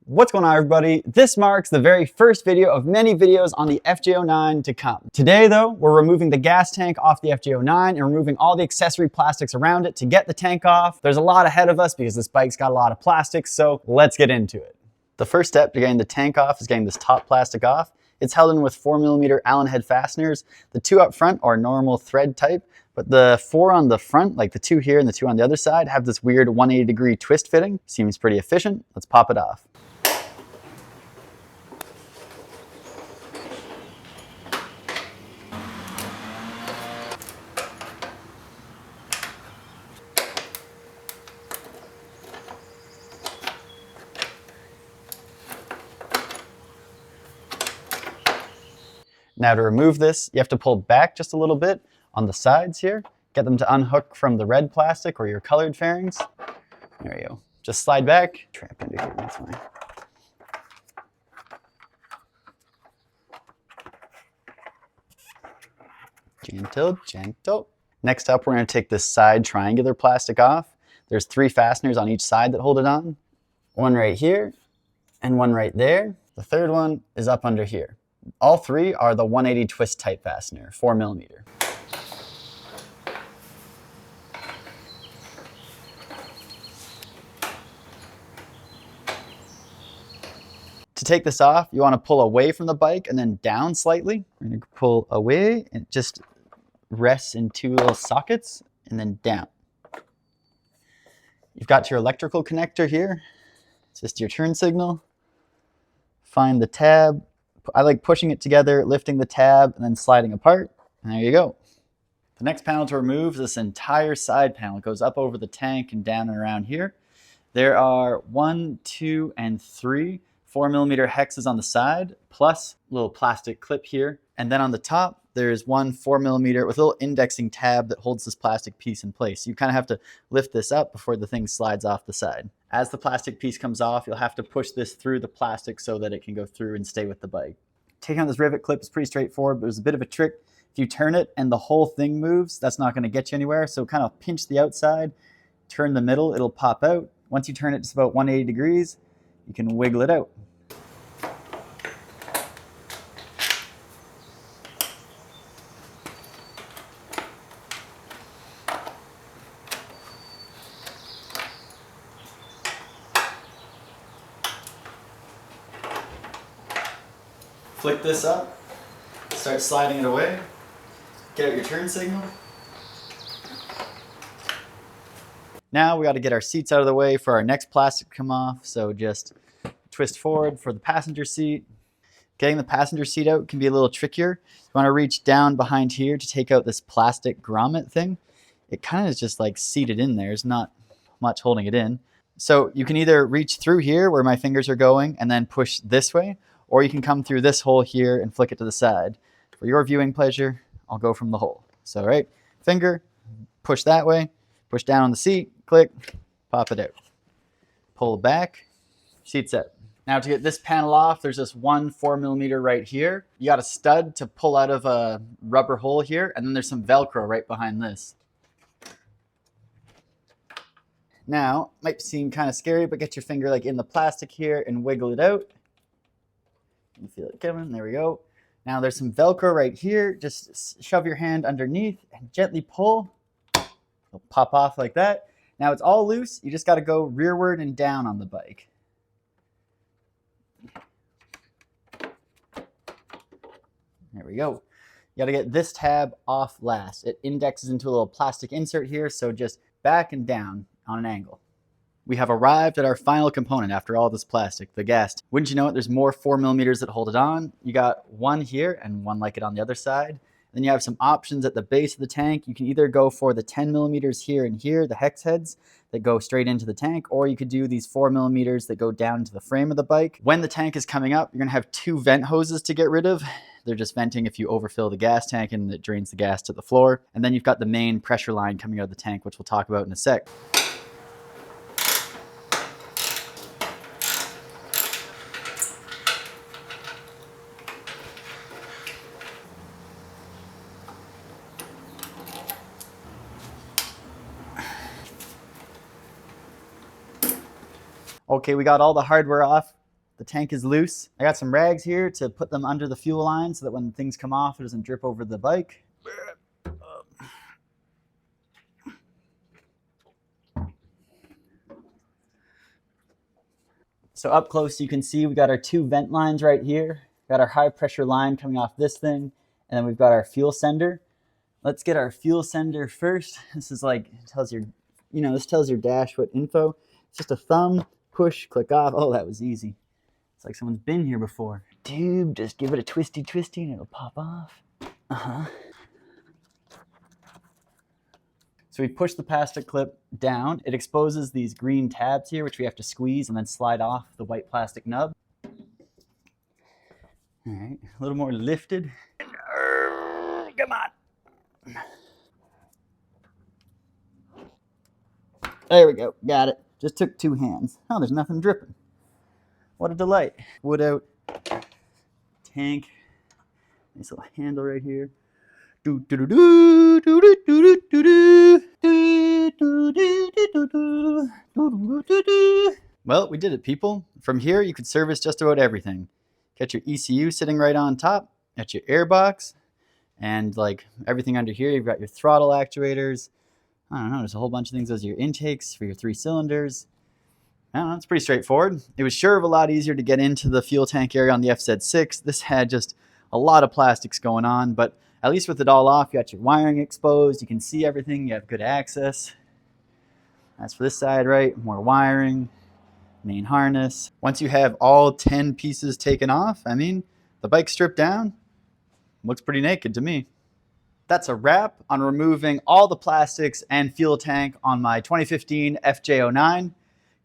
What's going on, everybody? This marks the very first video of many videos on the FJ09 to come. Today though, we're removing the gas tank off the FJ09 and removing all the accessory plastics around it to get the tank off. There's a lot ahead of us because this bike's got a lot of plastics, so let's get into it. The first step to getting the tank off is getting this top plastic off. It's held in with 4mm Allen head fasteners. The two up front are normal thread type, but the four on the front, like the two here and the two on the other side, have this weird 180-degree twist fitting. Seems pretty efficient. Let's pop it off. Now to remove this, you have to pull back just a little bit on the sides here, get them to unhook from the red plastic or your colored fairings. There you go. Just slide back, trap into here, that's fine. Gentle, gentle. Next up, we're going to take this side triangular plastic off. There's 3 fasteners on each side that hold it on. One right here and one right there. The third one is up under here. All 3 are the 180 twist type fastener, 4mm. To take this off, you want to pull away from the bike and then down slightly. We're going to pull away and it just rests in 2 little sockets and then down. You've got your electrical connector here. It's just your turn signal. Find the tab. I like pushing it together, lifting the tab, and then sliding apart, and there you go. The next panel to remove is this entire side panel. It goes up over the tank and down and around here. There are 1, 2, and 3 4mm hexes on the side, plus a little plastic clip here. And then on the top, there's 1 4mm with a little indexing tab that holds this plastic piece in place. You kind of have to lift this up before the thing slides off the side. As the plastic piece comes off, you'll have to push this through the plastic so that it can go through and stay with the bike. Taking out this rivet clip is pretty straightforward, but there's a bit of a trick. If you turn it and the whole thing moves, that's not going to get you anywhere. So kind of pinch the outside, turn the middle, it'll pop out. Once you turn it just about 180 degrees, you can wiggle it out. Flick this up, start sliding it away, get out your turn signal. Now we got to get our seats out of the way for our next plastic to come off, so just twist forward for the passenger seat. Getting the passenger seat out can be a little trickier. You want to reach down behind here to take out this plastic grommet thing. It kind of is just like seated in there, there's not much holding it in. So you can either reach through here where my fingers are going and then push this way, or you can come through this hole here and flick it to the side. For your viewing pleasure, I'll go from the hole. So right, finger, push that way, push down on the seat, click, pop it out. Pull back, seat set. Now to get this panel off, there's this 1 4mm right here. You got a stud to pull out of a rubber hole here, and then there's some Velcro right behind this. Now, might seem kind of scary, but get your finger like in the plastic here and wiggle it out. You feel it coming, there we go. Now there's some Velcro right here. Just shove your hand underneath and gently pull. It'll pop off like that. Now it's all loose. You just got to go rearward and down on the bike. There we go. You got to get this tab off last. It indexes into a little plastic insert here, so just back and down on an angle. We have arrived at our final component after all this plastic, the gas tank. Wouldn't you know it, there's more 4mm that hold it on. You got one here and one like it on the other side. Then you have some options at the base of the tank. You can either go for the 10mm here and here, the hex heads that go straight into the tank, or you could do these 4mm that go down into the frame of the bike. When the tank is coming up, you're gonna have 2 vent hoses to get rid of. They're just venting if you overfill the gas tank and it drains the gas to the floor. And then you've got the main pressure line coming out of the tank, which we'll talk about in a sec. Okay, we got all the hardware off. The tank is loose. I got some rags here to put them under the fuel line so that when things come off, it doesn't drip over the bike. So up close, you can see we got our 2 vent lines right here. Got our high pressure line coming off this thing, and then we've got our fuel sender. Let's get our fuel sender first. This is like, tells your, this tells your dash what info. It's just a thumb, push, click off. Oh, that was easy. It's like someone's been here before. Dude, just give it a twisty and it'll pop off. So we push the plastic clip down. It exposes these green tabs here, which we have to squeeze and then slide off the white plastic nub. All right, a little more lifted. Come on. There we go, got it. Just took 2 hands. Oh, there's nothing dripping. What a delight. Wood out, tank, nice little handle right here. Well, we did it, people. From here, you could service just about everything. Got your ECU sitting right on top, got your air box, and like everything under here, you've got your throttle actuators. I don't know, there's a whole bunch of things. Those are your intakes for your 3 cylinders. I don't know, it's pretty straightforward. It was sure of a lot easier to get into the fuel tank area on the FZ6. This had just a lot of plastics going on, but at least with it all off, you got your wiring exposed. You can see everything. You have good access. As for this side, right, more wiring, main harness. Once you have all 10 pieces taken off, I mean, the bike stripped down, looks pretty naked to me. That's a wrap on removing all the plastics and fuel tank on my 2015 FJ09.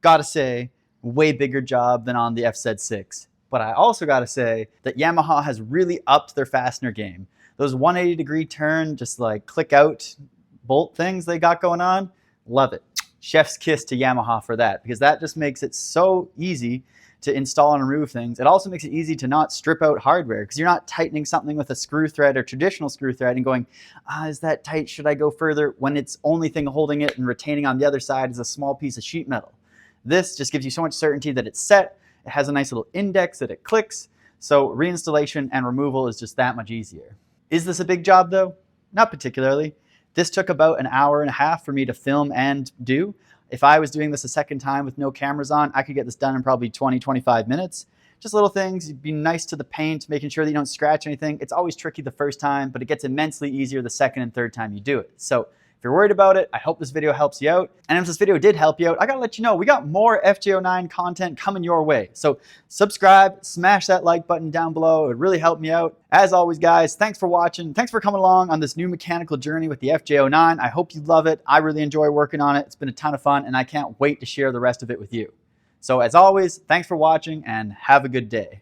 Gotta say, way bigger job than on the FZ6. But I also gotta say that Yamaha has really upped their fastener game. Those 180-degree turn, just like click out bolt things they got going on, love it. Chef's kiss to Yamaha for that, because that just makes it so easy to install and remove things. It also makes it easy to not strip out hardware, because you're not tightening something with a screw thread or traditional screw thread and going, is that tight? Should I go further? When it's only thing holding it and retaining on the other side is a small piece of sheet metal. This just gives you so much certainty that it's set. It has a nice little index that it clicks. So reinstallation and removal is just that much easier. Is this a big job though? Not particularly. This took about an hour and a half for me to film and do. If I was doing this a second time with no cameras on, I could get this done in probably 20-25 minutes. Just little things, be nice to the paint, making sure that you don't scratch anything. It's always tricky the first time, but it gets immensely easier the second and third time you do it. So if you're worried about it, I hope this video helps you out. And if this video did help you out, I gotta let you know, we got more FJ09 content coming your way. So subscribe, smash that like button down below. It would really help me out. As always, guys, thanks for watching. Thanks for coming along on this new mechanical journey with the FJ09. I hope you love it. I really enjoy working on it. It's been a ton of fun, and I can't wait to share the rest of it with you. So as always, thanks for watching, and have a good day.